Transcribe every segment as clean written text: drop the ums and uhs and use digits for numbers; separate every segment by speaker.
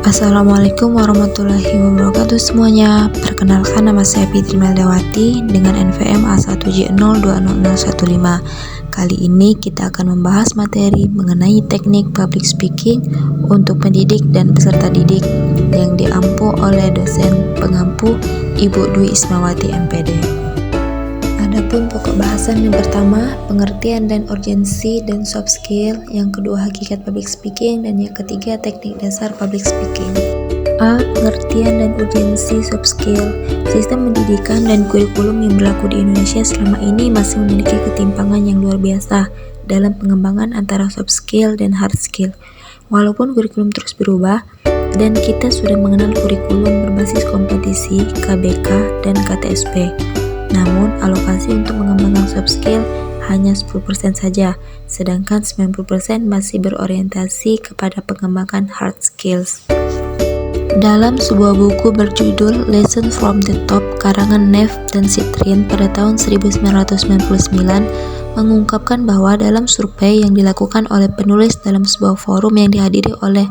Speaker 1: Assalamualaikum warahmatullahi wabarakatuh semuanya. Perkenalkan, nama saya Fitri Meldawati dengan NVM A1J020015. Kali ini kita akan membahas materi mengenai teknik public speaking untuk pendidik dan peserta didik yang diampu oleh dosen pengampu Ibu Dwi Ismawati MPD. Adapun pokok bahasan yang pertama, pengertian dan urgensi dan soft skill, yang kedua hakikat public speaking, dan yang ketiga teknik dasar public speaking. A. Pengertian dan urgensi soft skill. Sistem pendidikan dan kurikulum yang berlaku di Indonesia selama ini masih memiliki ketimpangan yang luar biasa dalam pengembangan antara soft skill dan hard skill. Walaupun kurikulum terus berubah dan kita sudah mengenal kurikulum berbasis kompetisi, KBK, dan KTSP. Namun, alokasi untuk mengembangkan soft skill hanya 10% saja, sedangkan 90% masih berorientasi kepada pengembangan hard skills. Dalam sebuah buku berjudul Lesson from the Top karangan Neff dan Citrin pada tahun 1999 mengungkapkan bahwa dalam survei yang dilakukan oleh penulis dalam sebuah forum yang dihadiri oleh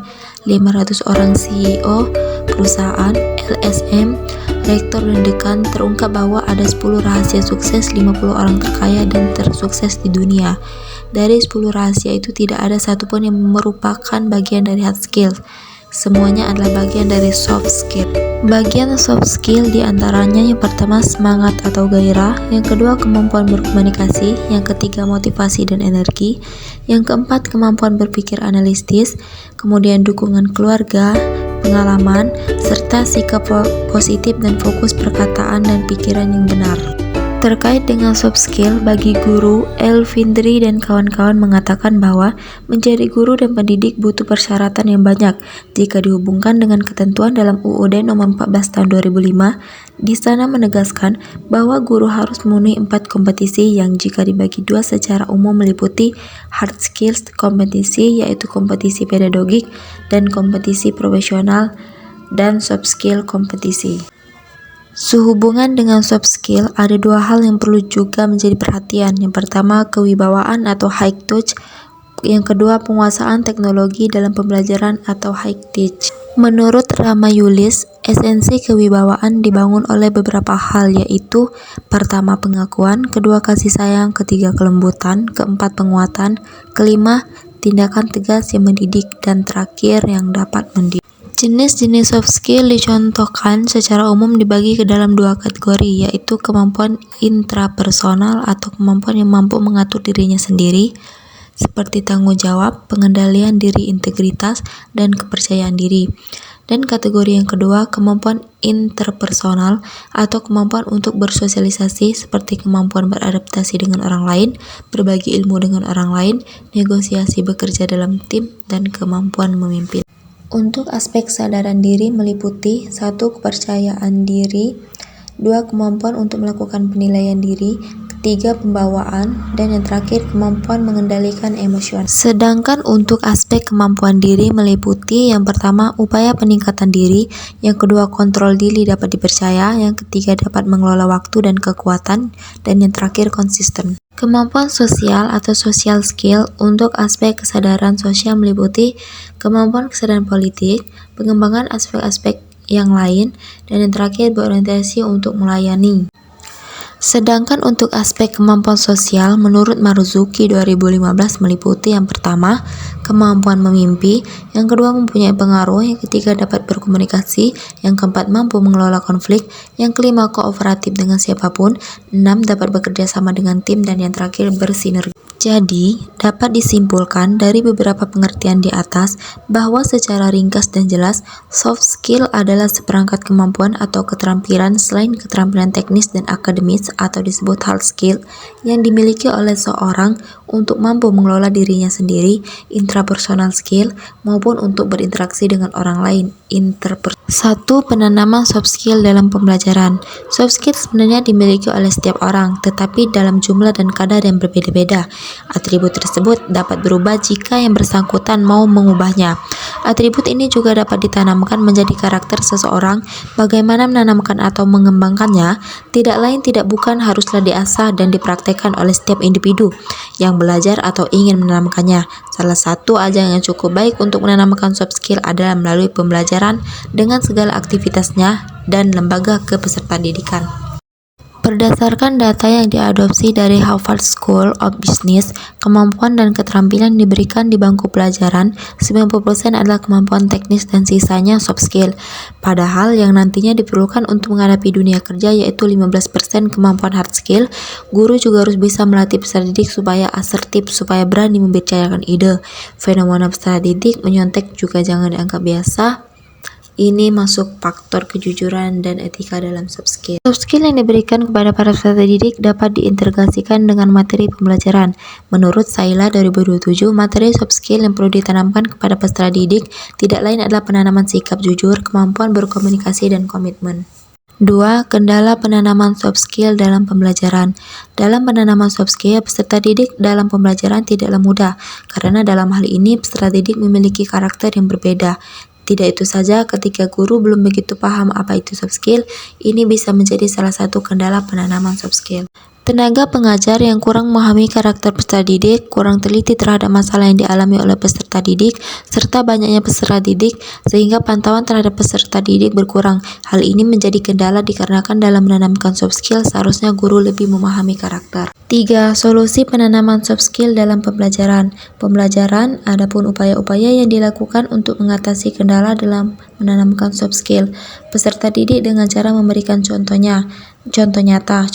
Speaker 1: 500 orang CEO perusahaan, LSM, rektor dan dekan, terungkap bahwa ada 10 rahasia sukses 50 orang terkaya dan tersukses di dunia. Dari 10 rahasia itu tidak ada satupun yang merupakan bagian dari hard skill. Semuanya adalah bagian dari soft skill. Bagian soft skill diantaranya yang pertama semangat atau gairah, yang kedua kemampuan berkomunikasi, yang ketiga motivasi dan energi, yang keempat kemampuan berpikir analitis, kemudian dukungan keluarga, pengalaman, serta sikap positif dan fokus perkataan dan pikiran yang benar. Terkait dengan soft skill, bagi guru, Elvindri dan kawan-kawan mengatakan bahwa menjadi guru dan pendidik butuh persyaratan yang banyak. Jika dihubungkan dengan ketentuan dalam UUD nomor 14 tahun 2005, di sana menegaskan bahwa guru harus memenuhi 4 kompetisi yang jika dibagi 2 secara umum meliputi hard skills kompetisi, yaitu kompetisi pedagogik dan kompetisi profesional, dan soft skill kompetisi. Sehubungan dengan soft skill, ada 2 hal yang perlu juga menjadi perhatian. Yang pertama, kewibawaan atau high touch. Yang kedua, penguasaan teknologi dalam pembelajaran atau high touch. Menurut Rama Yulis, esensi kewibawaan dibangun oleh beberapa hal, yaitu pertama pengakuan, kedua kasih sayang, ketiga kelembutan, keempat penguatan, kelima tindakan tegas yang mendidik, dan terakhir yang dapat mendidik. Jenis-jenis soft skill dicontohkan secara umum dibagi ke dalam 2 kategori, yaitu kemampuan intrapersonal atau kemampuan yang mampu mengatur dirinya sendiri, seperti tanggung jawab, pengendalian diri, integritas, dan kepercayaan diri. Dan kategori yang kedua, kemampuan interpersonal atau kemampuan untuk bersosialisasi, seperti kemampuan beradaptasi dengan orang lain, berbagi ilmu dengan orang lain, negosiasi, bekerja dalam tim, dan kemampuan memimpin. Untuk aspek kesadaran diri meliputi 1. Kepercayaan diri, 2. Kemampuan untuk melakukan penilaian diri, ketiga pembawaan, dan yang terakhir kemampuan mengendalikan emosional. Sedangkan untuk aspek kemampuan diri meliputi yang pertama upaya peningkatan diri, yang kedua kontrol diri dapat dipercaya, yang ketiga dapat mengelola waktu dan kekuatan, dan yang terakhir konsisten. Kemampuan sosial atau social skill untuk aspek kesadaran sosial meliputi kemampuan kesadaran politik, pengembangan aspek-aspek yang lain, dan yang terakhir berorientasi untuk melayani. Sedangkan untuk aspek kemampuan sosial menurut Marzuki 2015 meliputi yang pertama kemampuan memimpi, yang kedua mempunyai pengaruh, yang ketiga dapat berkomunikasi, yang keempat mampu mengelola konflik, yang kelima kooperatif dengan siapapun, 6 dapat bekerja sama dengan tim, dan yang terakhir bersinergi. Jadi, dapat disimpulkan dari beberapa pengertian di atas bahwa secara ringkas dan jelas, soft skill adalah seperangkat kemampuan atau keterampilan selain keterampilan teknis dan akademis atau disebut hard skill yang dimiliki oleh seorang untuk mampu mengelola dirinya sendiri, intrapersonal skill, maupun untuk berinteraksi dengan orang lain, interpersonal. 1. Penanaman soft skill dalam pembelajaran. Soft skill sebenarnya dimiliki oleh setiap orang, tetapi dalam jumlah dan kadar yang berbeda-beda. Atribut tersebut dapat berubah jika yang bersangkutan mau mengubahnya. Atribut ini juga dapat ditanamkan menjadi karakter seseorang. Bagaimana menanamkan atau mengembangkannya, tidak lain tidak bukan haruslah diasah dan dipraktekkan oleh setiap individu yang belajar atau ingin menanamkannya. Salah satu ajang yang cukup baik untuk menanamkan soft skill adalah melalui pembelajaran dengan segala aktivitasnya dan lembaga kepeserta didikan. Berdasarkan data yang diadopsi dari Harvard School of Business, kemampuan dan keterampilan diberikan di bangku pelajaran, 90% adalah kemampuan teknis dan sisanya soft skill. Padahal yang nantinya diperlukan untuk menghadapi dunia kerja yaitu 15% kemampuan hard skill. Guru juga harus bisa melatih peserta didik supaya asertif, supaya berani membicarakan ide. Fenomena peserta didik menyontek juga jangan dianggap biasa. Ini masuk faktor kejujuran dan etika dalam soft skill. Soft skill yang diberikan kepada para peserta didik dapat diintegrasikan dengan materi pembelajaran. Menurut Saila 2027, materi soft skill yang perlu ditanamkan kepada peserta didik tidak lain adalah penanaman sikap jujur, kemampuan berkomunikasi, dan komitmen. 2. Kendala penanaman soft skill dalam pembelajaran. Dalam penanaman soft skill, peserta didik dalam pembelajaran tidaklah mudah, karena dalam hal ini peserta didik memiliki karakter yang berbeda. Tidak itu saja, ketika guru belum begitu paham apa itu soft skill, ini bisa menjadi salah satu kendala penanaman soft skill. Tenaga pengajar yang kurang memahami karakter peserta didik, kurang teliti terhadap masalah yang dialami oleh peserta didik, serta banyaknya peserta didik, sehingga pantauan terhadap peserta didik berkurang. Hal ini menjadi kendala dikarenakan dalam menanamkan soft skill seharusnya guru lebih memahami karakter. 3. Solusi penanaman soft skill dalam pembelajaran. Pembelajaran, adapun upaya-upaya yang dilakukan untuk mengatasi kendala dalam menanamkan soft skill peserta didik dengan cara memberikan contoh nyata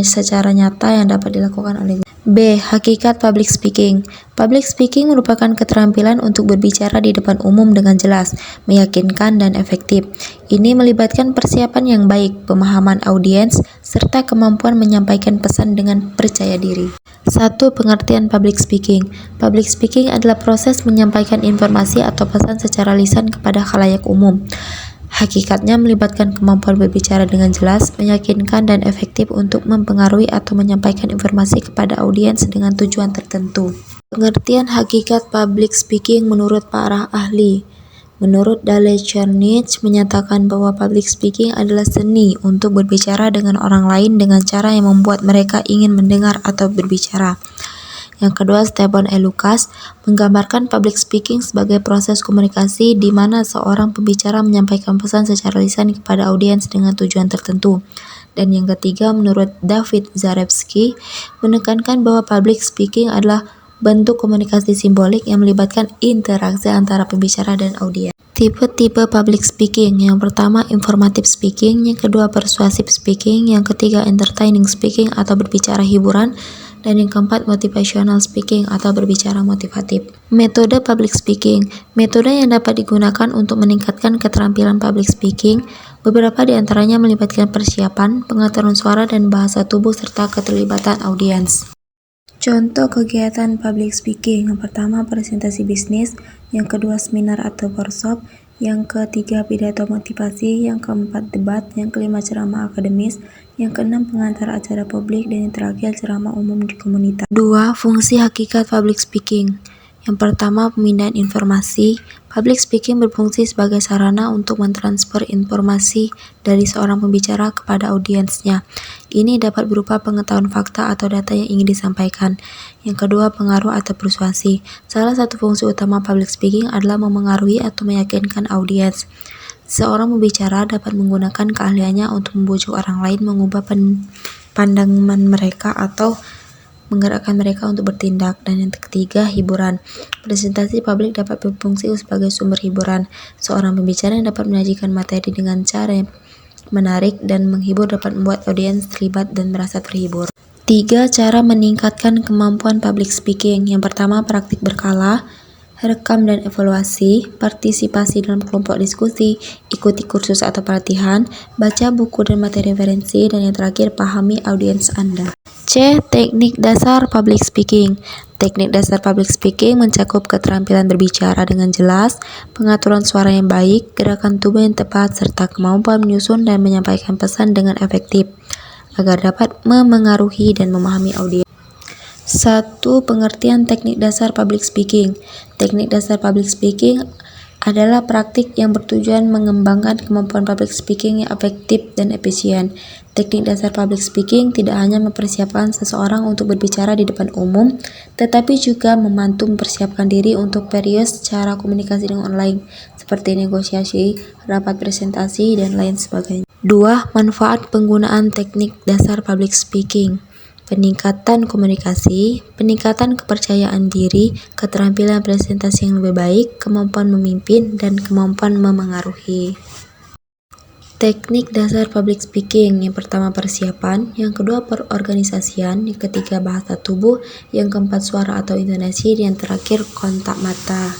Speaker 1: secara nyata yang dapat dilakukan oleh B. Hakikat public speaking. Public speaking merupakan keterampilan untuk berbicara di depan umum dengan jelas, meyakinkan, dan efektif. Ini melibatkan persiapan yang baik, pemahaman audiens, serta kemampuan menyampaikan pesan dengan percaya diri. 1. Pengertian public speaking. Public speaking adalah proses menyampaikan informasi atau pesan secara lisan kepada khalayak umum. Hakikatnya melibatkan kemampuan berbicara dengan jelas, meyakinkan, dan efektif untuk mempengaruhi atau menyampaikan informasi kepada audiens dengan tujuan tertentu. Pengertian hakikat public speaking menurut para ahli. Menurut Dale Chernich menyatakan bahwa public speaking adalah seni untuk berbicara dengan orang lain dengan cara yang membuat mereka ingin mendengar atau berbicara. Yang kedua, Stephen E. Lucas menggambarkan public speaking sebagai proses komunikasi di mana seorang pembicara menyampaikan pesan secara lisan kepada audiens dengan tujuan tertentu. Dan yang ketiga, menurut David Zarevsky, menekankan bahwa public speaking adalah bentuk komunikasi simbolik yang melibatkan interaksi antara pembicara dan audiens. Tipe-tipe public speaking. Yang pertama, informative speaking. Yang kedua, persuasive speaking. Yang ketiga, entertaining speaking atau berbicara hiburan. Dan yang keempat, motivational speaking atau berbicara motivatif. Metode public speaking. Metode yang dapat digunakan untuk meningkatkan keterampilan public speaking. Beberapa di antaranya melibatkan persiapan, pengaturan suara dan bahasa tubuh serta keterlibatan audiens. Contoh kegiatan public speaking. Yang pertama, presentasi bisnis. Yang kedua, seminar atau workshop. Yang ketiga, pidato motivasi. Yang keempat, debat. Yang kelima, ceramah akademis. Yang keenam, pengantar acara publik. Dan yang terakhir, ceramah umum di komunitas. 2. Fungsi hakikat public speaking. Yang pertama, pemindahan informasi. Public speaking berfungsi sebagai sarana untuk mentransfer informasi dari seorang pembicara kepada audiensnya. Ini dapat berupa pengetahuan fakta atau data yang ingin disampaikan. Yang kedua, pengaruh atau persuasi. Salah satu fungsi utama public speaking adalah memengaruhi atau meyakinkan audiens. Seorang pembicara dapat menggunakan keahliannya untuk membujuk orang lain mengubah pandangan mereka atau menggerakkan mereka untuk bertindak. Dan yang ketiga, hiburan. Presentasi publik dapat berfungsi sebagai sumber hiburan. Seorang pembicara yang dapat menyajikan materi dengan cara yang menarik dan menghibur dapat membuat audiens terlibat dan merasa terhibur. 3. Cara meningkatkan kemampuan public speaking. Yang pertama, praktik berkala, rekam dan evaluasi, partisipasi dalam kelompok diskusi, ikuti kursus atau pelatihan, baca buku dan materi referensi, dan yang terakhir, pahami audiens Anda. C. Teknik dasar public speaking. Teknik dasar public speaking mencakup keterampilan berbicara dengan jelas, pengaturan suara yang baik, gerakan tubuh yang tepat, serta kemampuan menyusun dan menyampaikan pesan dengan efektif agar dapat memengaruhi dan memahami audiens. 1. Pengertian teknik dasar public speaking. Teknik dasar public speaking adalah praktik yang bertujuan mengembangkan kemampuan public speaking yang efektif dan efisien. Teknik dasar public speaking tidak hanya mempersiapkan seseorang untuk berbicara di depan umum, tetapi juga membantu mempersiapkan diri untuk various cara komunikasi dengan online, seperti negosiasi, rapat presentasi, dan lain sebagainya. 2. Manfaat penggunaan teknik dasar public speaking. Peningkatan komunikasi, peningkatan kepercayaan diri, keterampilan presentasi yang lebih baik, kemampuan memimpin, dan kemampuan memengaruhi. Teknik dasar public speaking. Yang pertama persiapan, yang kedua perorganisasian, yang ketiga bahasa tubuh, yang keempat suara atau intonasi, dan yang terakhir kontak mata.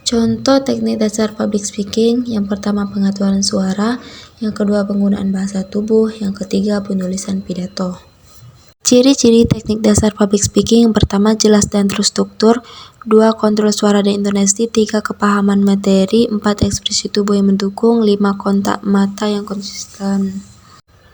Speaker 1: Contoh teknik dasar public speaking, yang pertama pengaturan suara, yang kedua penggunaan bahasa tubuh, yang ketiga penulisan pidato. Ciri-ciri teknik dasar public speaking. Yang pertama, jelas dan terstruktur. 2. Kontrol suara dan intonasi. 3. Kepahaman materi. 4. Ekspresi tubuh yang mendukung. 5. Kontak mata yang konsisten.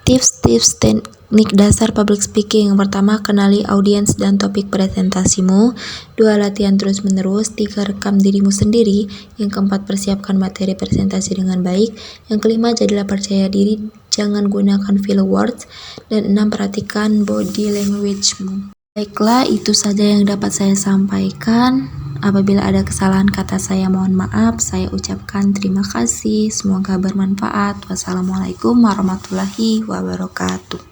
Speaker 1: Tips-tips teknik dasar public speaking. Yang pertama, kenali audiens dan topik presentasimu. 2. Latihan terus-menerus. 3. Rekam dirimu sendiri. Yang keempat, persiapkan materi presentasi dengan baik. Yang kelima, jadilah percaya diri, jangan gunakan filler words. Dan 6. Perhatikan body language-mu. Baiklah, itu saja yang dapat saya sampaikan. Apabila ada kesalahan kata saya, mohon maaf. Saya ucapkan terima kasih. Semoga bermanfaat. Wassalamualaikum warahmatullahi wabarakatuh.